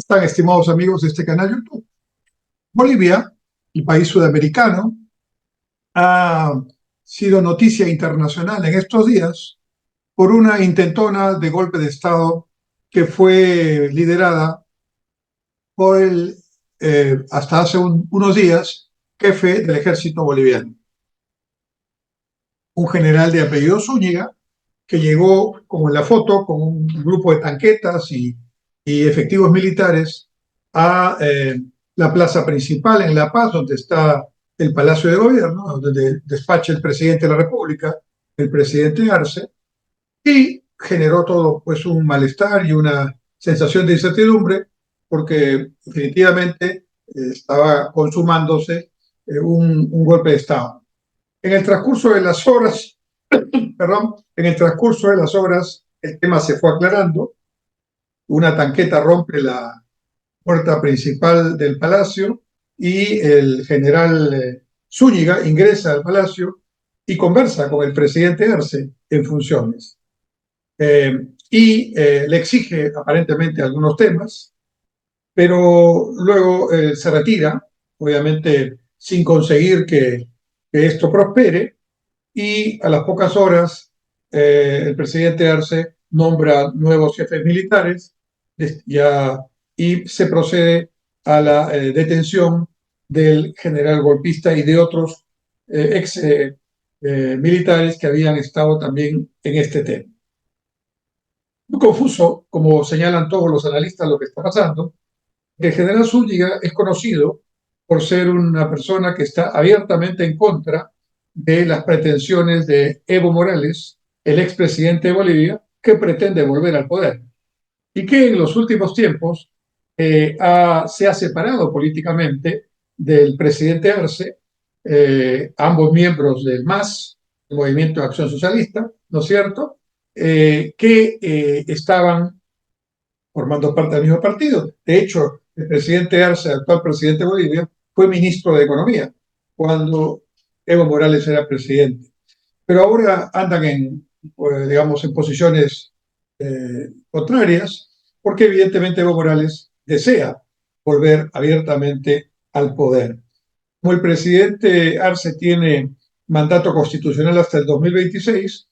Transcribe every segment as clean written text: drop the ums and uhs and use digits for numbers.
Están estimados amigos de este canal YouTube. Bolivia, el país sudamericano, ha sido noticia internacional en estos días por una intentona de golpe de Estado que fue liderada por hasta hace unos días, jefe del ejército boliviano, un general de apellido Zúñiga, que llegó, como en la foto, con un grupo de tanquetas y efectivos militares a la plaza principal en La Paz, donde está el Palacio de Gobierno, donde despacha el presidente de la República, el presidente Arce, y generó todo pues un malestar y una sensación de incertidumbre, porque definitivamente estaba consumándose un golpe de Estado. En el transcurso de las horas, perdón, en el transcurso de las horas, el tema se fue aclarando. Una tanqueta rompe la puerta principal del palacio y el general Zúñiga ingresa al palacio y conversa con el presidente Arce en funciones. Le exige aparentemente algunos temas, pero luego se retira, obviamente sin conseguir que esto prospere, y a las pocas horas el presidente Arce nombra nuevos jefes militares ya, y se procede a la detención del general golpista y de otros ex militares que habían estado también en este tema. Muy confuso, como señalan todos los analistas, lo que está pasando. El general Zúñiga es conocido por ser una persona que está abiertamente en contra de las pretensiones de Evo Morales, el expresidente de Bolivia, que pretende volver al poder y que en los últimos tiempos se ha separado políticamente del presidente Arce, ambos miembros del MAS, el Movimiento de Acción Socialista, ¿no es cierto?, que estaban formando parte del mismo partido. De hecho, el presidente Arce, actual presidente de Bolivia, fue ministro de Economía cuando Evo Morales era presidente. Pero ahora andan digamos, en posiciones contrarias, porque evidentemente Evo Morales desea volver abiertamente al poder. Como el presidente Arce tiene mandato constitucional hasta el 2026,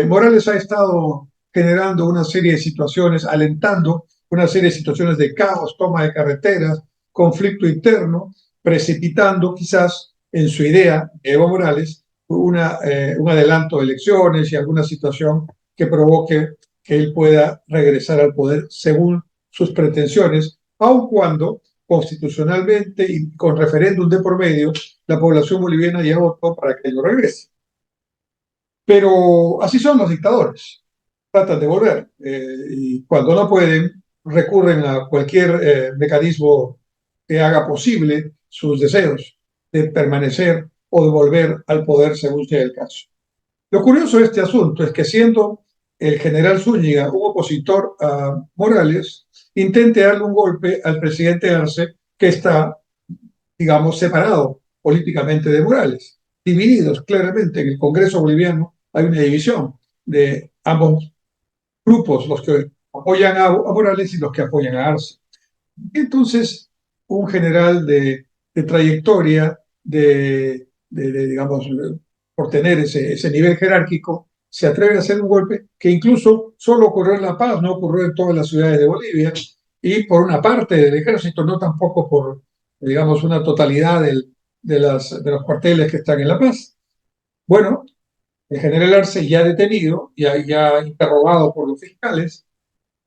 Morales ha estado generando una serie de situaciones, alentando una serie de situaciones de caos, toma de carreteras, conflicto interno, precipitando quizás en su idea, Evo Morales, un adelanto de elecciones y alguna situación que provoque que él pueda regresar al poder según sus pretensiones, aun cuando constitucionalmente y con referéndum de por medio, la población boliviana ya votó para que él no regrese. Pero así son los dictadores, tratan de volver y cuando no pueden recurren a cualquier mecanismo que haga posible sus deseos de permanecer o de volver al poder según sea el caso. Lo curioso de este asunto es que siendo el general Zúñiga un opositor a Morales, intente darle un golpe al presidente Arce, que está, digamos, separado políticamente de Morales, divididos claramente en el Congreso boliviano. Hay una división de ambos grupos, los que apoyan a Morales y los que apoyan a Arce. Entonces, un general de trayectoria, digamos, por tener ese nivel jerárquico, se atreve a hacer un golpe que incluso solo ocurrió en La Paz, no ocurrió en todas las ciudades de Bolivia, y por una parte del ejército, no tampoco por, digamos, una totalidad de los cuarteles que están en La Paz. Bueno, el general Arce, ya detenido, ya interrogado por los fiscales,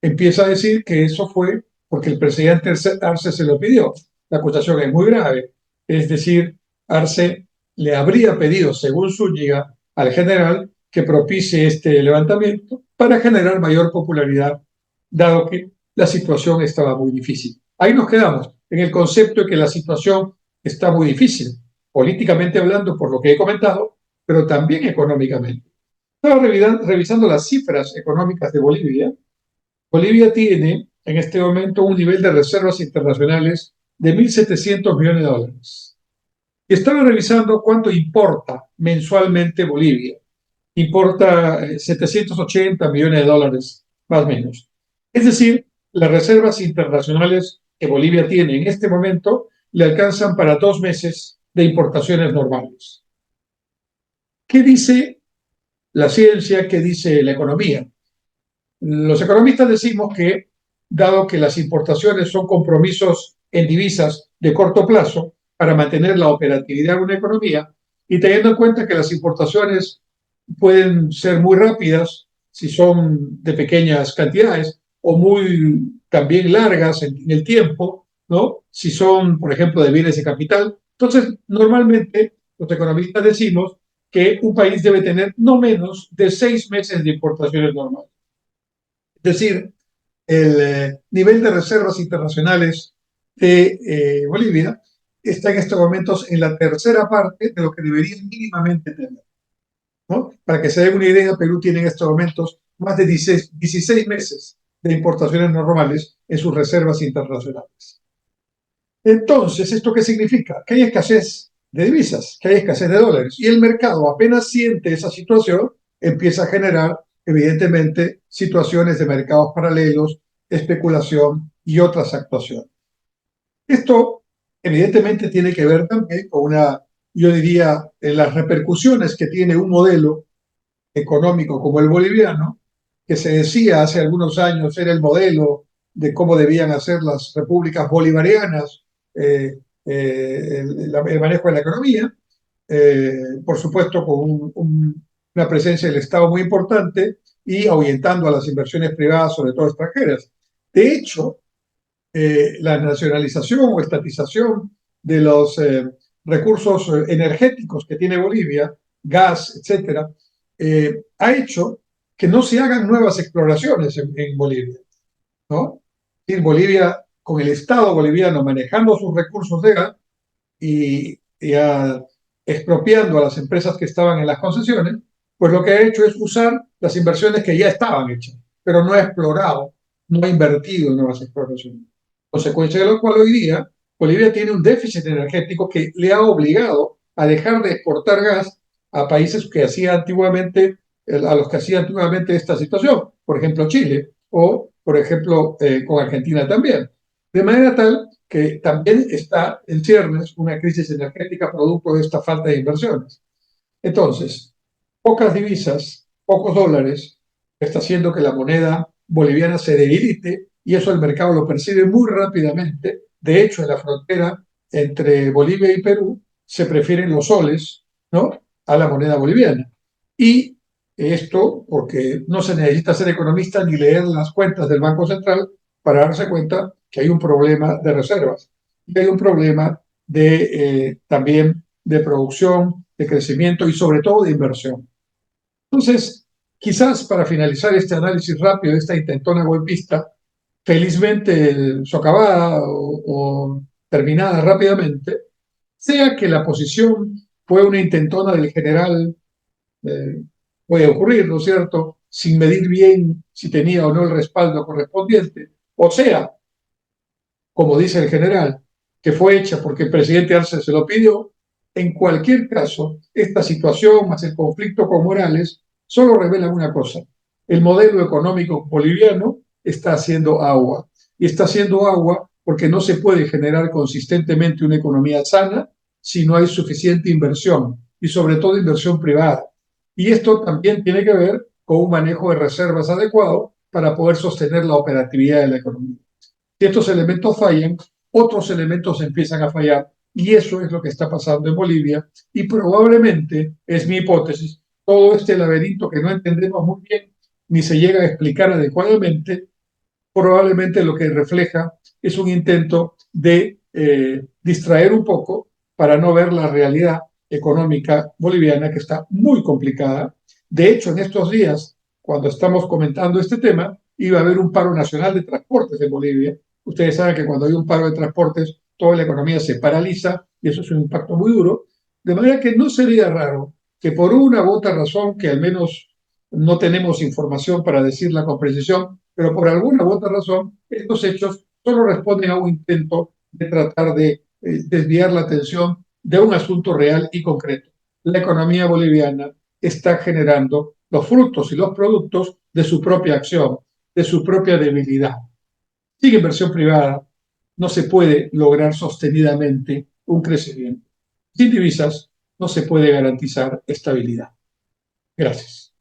empieza a decir que eso fue porque el presidente Arce se lo pidió. La acusación es muy grave. Es decir, Arce le habría pedido, según Zúñiga, al general que propicie este levantamiento para generar mayor popularidad, dado que la situación estaba muy difícil. Ahí nos quedamos, en el concepto de que la situación está muy difícil, políticamente hablando, por lo que he comentado, pero también económicamente. Estaba revisando las cifras económicas de Bolivia. Bolivia tiene en este momento un nivel de reservas internacionales de 1.700 millones de dólares. Y estaba revisando cuánto importa mensualmente Bolivia. Importa 780 millones de dólares, más o menos. Es decir, las reservas internacionales que Bolivia tiene en este momento le alcanzan para 2 meses de importaciones normales. ¿Qué dice la ciencia? ¿Qué dice la economía? Los economistas decimos que, dado que las importaciones son compromisos en divisas de corto plazo para mantener la operatividad de una economía, y teniendo en cuenta que las importaciones pueden ser muy rápidas si son de pequeñas cantidades o muy también largas en el tiempo, ¿no? Si son, por ejemplo, de bienes de capital. Entonces, normalmente los economistas decimos que un país debe tener no menos de 6 meses de importaciones normales. Es decir, el nivel de reservas internacionales de Bolivia está en estos momentos en la tercera parte de lo que debería mínimamente tener, ¿no? Para que se den una idea, Perú tiene en estos momentos más de 16 meses de importaciones normales en sus reservas internacionales. Entonces, ¿esto qué significa? Que hay escasez de divisas, que hay escasez de dólares. Y el mercado apenas siente esa situación, empieza a generar, evidentemente, situaciones de mercados paralelos, especulación y otras actuaciones. Esto, evidentemente, tiene que ver también con una, yo diría, en las repercusiones que tiene un modelo económico como el boliviano, que se decía hace algunos años era el modelo de cómo debían hacer las repúblicas bolivarianas, el manejo de la economía, por supuesto con una presencia del Estado muy importante y ahuyentando a las inversiones privadas, sobre todo extranjeras. De hecho, la nacionalización o estatización de los recursos energéticos que tiene Bolivia, gas, etcétera, ha hecho que no se hagan nuevas exploraciones en Bolivia, ¿no? En Bolivia, con el Estado boliviano manejando sus recursos de gas y expropiando a las empresas que estaban en las concesiones, pues lo que ha hecho es usar las inversiones que ya estaban hechas, pero no ha explorado, no ha invertido en nuevas exploraciones. Consecuencia de lo cual hoy día Bolivia tiene un déficit energético que le ha obligado a dejar de exportar gas a países que hacía antiguamente, a los que hacía antiguamente esta situación, por ejemplo Chile o por ejemplo con Argentina también. De manera tal que también está en ciernes una crisis energética producto de esta falta de inversiones. Entonces, pocas divisas, pocos dólares, está haciendo que la moneda boliviana se debilite y eso el mercado lo percibe muy rápidamente. De hecho, en la frontera entre Bolivia y Perú se prefieren los soles, ¿no?, a la moneda boliviana. Y esto porque no se necesita ser economista ni leer las cuentas del Banco Central para darse cuenta que hay un problema de reservas y hay un problema de también de producción, de crecimiento y sobre todo de inversión. Entonces, quizás para finalizar este análisis rápido de esta intentona golpista, felizmente socavada o terminada rápidamente, sea que la posición fue una intentona del general, eh, puede ocurrir, ¿no es cierto?, sin medir bien si tenía o no el respaldo correspondiente, o sea, como dice el general, que fue hecha porque el presidente Arce se lo pidió. En cualquier caso, esta situación más el conflicto con Morales solo revela una cosa. El modelo económico boliviano está haciendo agua. Y está haciendo agua porque no se puede generar consistentemente una economía sana si no hay suficiente inversión y sobre todo inversión privada. Y esto también tiene que ver con un manejo de reservas adecuado para poder sostener la operatividad de la economía. Si estos elementos fallan, otros elementos empiezan a fallar y eso es lo que está pasando en Bolivia y probablemente, es mi hipótesis, todo este laberinto que no entendemos muy bien ni se llega a explicar adecuadamente, probablemente lo que refleja es un intento de distraer un poco para no ver la realidad económica boliviana que está muy complicada. De hecho, en estos días, cuando estamos comentando este tema, iba a haber un paro nacional de transportes en Bolivia. Ustedes saben que cuando hay un paro de transportes, toda la economía se paraliza y eso es un impacto muy duro. De manera que no sería raro que por una u otra razón, que al menos no tenemos información para decirla con precisión, pero por alguna u otra razón, estos hechos solo responden a un intento de tratar de desviar la atención de un asunto real y concreto. La economía boliviana está generando los frutos y los productos de su propia acción, de su propia debilidad. Sin inversión privada no se puede lograr sostenidamente un crecimiento. Sin divisas no se puede garantizar estabilidad. Gracias.